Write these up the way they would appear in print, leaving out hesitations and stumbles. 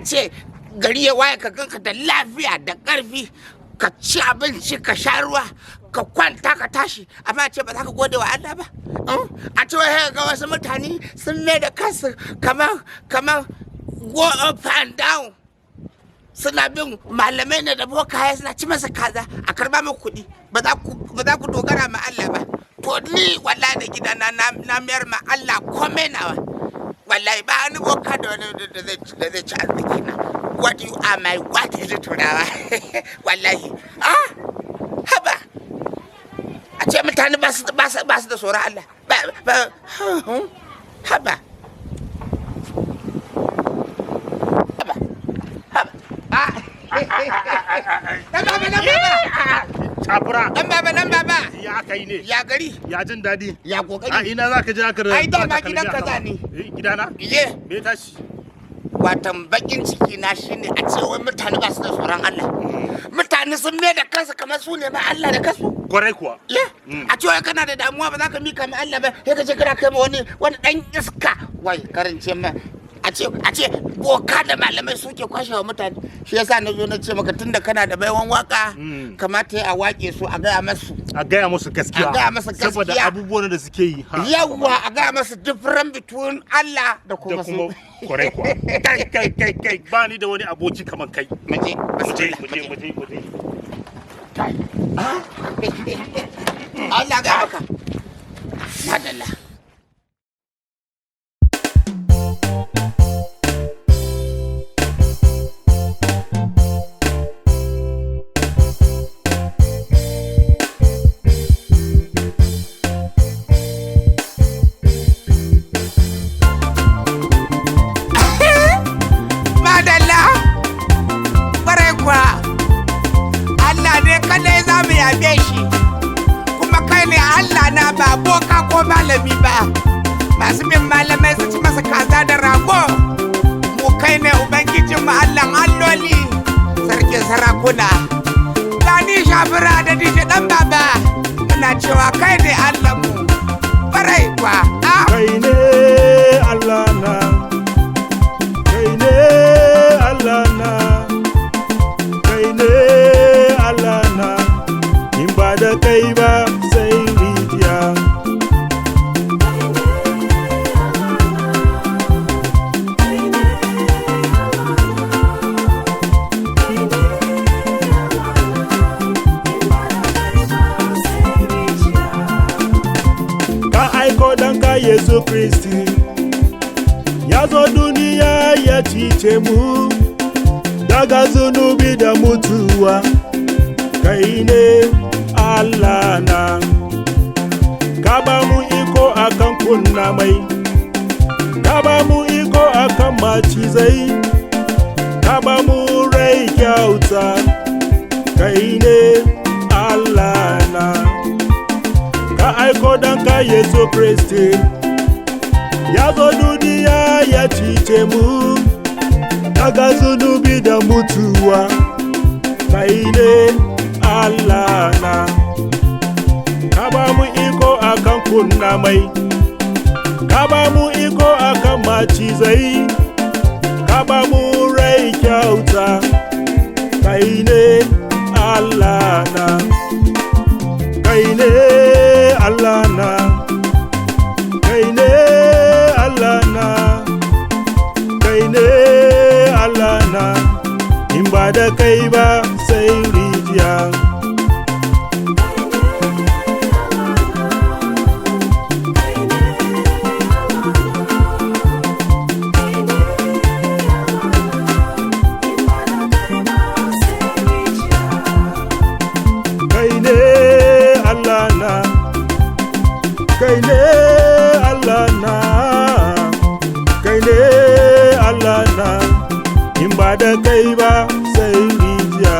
a ce gari ya waye ka ganka da lafiya da ƙarfi, ka ci abinci ka sha ruwa ka kwanta ka tashi, amma a ce ba za ka gode wa Allah ba. A ce wai ga wasu mutane sun mai da kansu kamar go up and down, suna bin malamai ne da bokaye suna ci masa kaza a karba min kuɗi, ba za ku dogara ma Allah ba. To ni wallahi da gidana na mayar ma Allah komai nawa, wallahi ba ni boka da wani da zai ci arziki na. What you are my what is it turawa wallahi haba a ce mutane ba su da tsoron Allah haba shafura Danbaba ya kai ne ya gari ya jin dadi ya kokari ina zaka je aka ai da ma gidan kaza ne gidana me tashi watan bakin ciki na shine a ce wai mutane ba su da tsoron Allah, mutane sun mai da kansu kamar su ne ma Allah da kansu. Kwarai kuwa a ce wai kana da damuwa ba za ka mika ma Allah ba, sai ka ce kana kai ma wani dan iska wai karance ma a ce boka da malamai suke kwashe wa mutane. Shi yasa na zo na ce maka tunda kana da baiwan waka kamata a wake su a gaya musu gaskiya, saboda abubuwan da suke yi yawa a gaya musu different between Allah da kuma su. Kwarai kuwa kai ba ni da wani aboki kamar kai. Muje kai Allah ga maka madalla. Ba boka ko malami ba, masu bin malamai su ci masa kaza da rago. Mu kai ne ubangijin mu Allahn alloli, sarkin sarakuna. Gani shafura da DJ Danbaba muna cewa kai ne Allah mu barai kwa. Kai ne Allahna, kai ne Allahna, kai ne Allahna, in ba da kai ba sai Yesu Kristi ya zo duniya ya cice mu daga zunubi da mutuwa. Kai ne Allahna, ka ba mu iko akan kunna mai, ka ba mu iko akan macizai, ka ba mu rai kyauta. Kai ne Allahna, ka aiko danka Yesu Kristi ya zo duniya ya cice mu daga zunubi da mutuwa. Kai ne Allahna, ka ba mu iko akan kunna mai, ka ba mu iko akan macizai, ka ba mu rai kyauta. Kai ne Allahna, kai ne Allahna, kai ne Allahna, kai ne Allahna, in ba da kai ba sai rijiya. Kai ne Allahna, kai ne Allahna, kai ne Allahna, in ba da kai ba sai rijiya.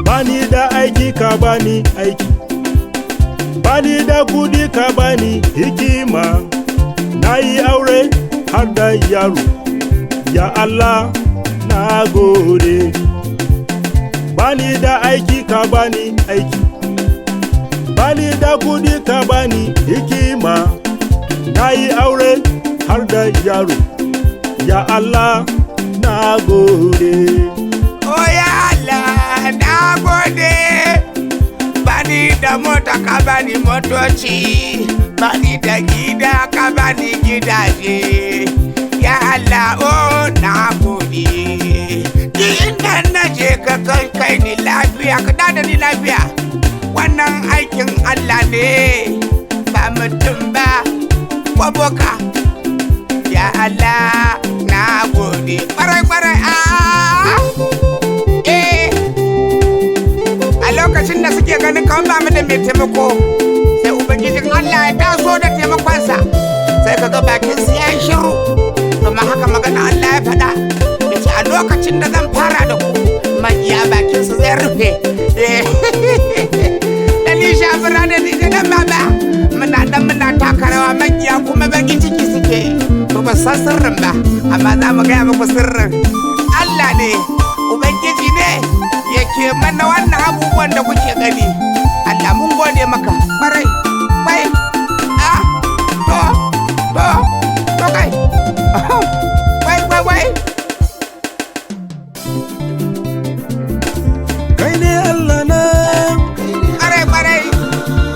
Bani da aiki ka bani aiki, bani da kudi ka bani hikima, na yi aure har da yaro. Ya Allah na gode. Bani da aiki ka bani aiki, bani da kudi ka bani hikima. Na yi aure har da yaro, ya Allah na gode. Oh ya Allah na gode. Bani da mota ka bani motoci, bani da gida ka bani gidaje. Ya Allah oh na gode. Ni inda na je ka kai ni lafiya, ka da ni lafiya. Wannan aikin Allah ne, ba mutum ba ko boka. Ya Allah na gode. Kwarai a lokacin da suke ganin kawai ba mu da mai taimako, sai ubangijin Allah ya taso da taimakonsa, sai ka ga bakin su ya yi shiru. Kuma haka magana Allah ya faɗa, ya ce a lokacin da zan fara da ku makiya bakin su zai rufe. Da ni shafura da DJ Danbaba muna taka rawa, makiya kuma bakin ciki suke yi. To ba san sirrin ba, amma za mu gaya muku sirrin. Allah ne, ubangiji ne yake mana wannan abubuwan da kuke gani. Allah mun gode maka kwarai bai to kai wai Kaine Allahna, kwarai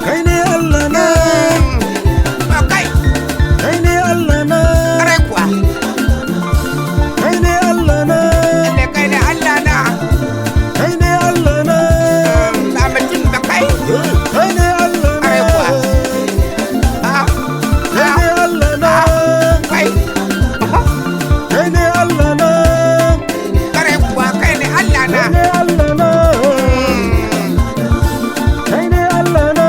Kaine Allahna, to kai Kaine Allahna, kwarai kuwa Kaine Allahna, Kaine Allahna, Kaine Allahna, ba mutum ba kai Kaine Allahna, kwarai kuwa Kaine Allahna, kai Kaine Allahna, kwarai kuwa Kaine Allahna. Kaine Allahna, Kaine Allahna,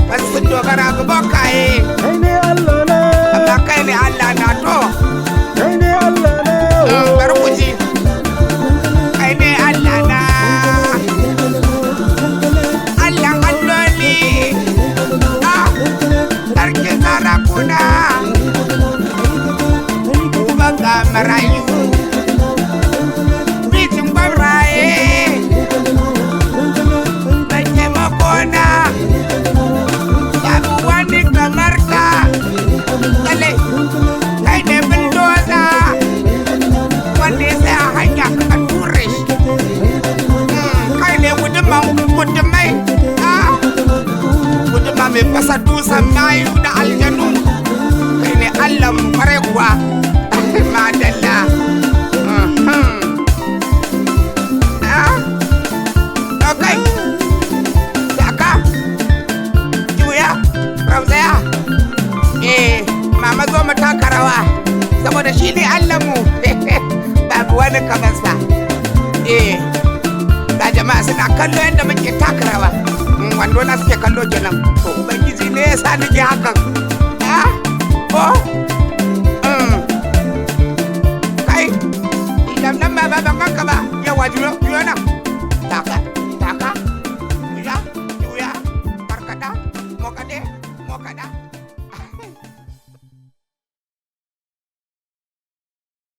Wasu dogara ga bokaye, Kaine Allahna, amma Kaine Allahna to Kaine Allahna, bar ku ji. Kaine Allahna, Allah alloli, sarkin sarakuna, uban ga marayu, bijin gwamraye, mai taimakona, babu wani kamar ka. Kale, kai ne bildoza, wanda ya tsaya hanya ka ture shi. Kai ne gudumai, guduma mai fasa dusan mayu da aljanu. Kai ne Allah mu kwarai kuwa, madalla. Okay, saka, juya, rauzaya. Mama zo mu taka rawa, saboda shi ne Allahnmu, babu wani kamansa. Da jama'a suna kallo yadda muke taka rawa, wando na suke kallo kenan. To ubangiji ne ya sa nake hakan. Kai, idan nan ba ban kanka ba, yawa juyo.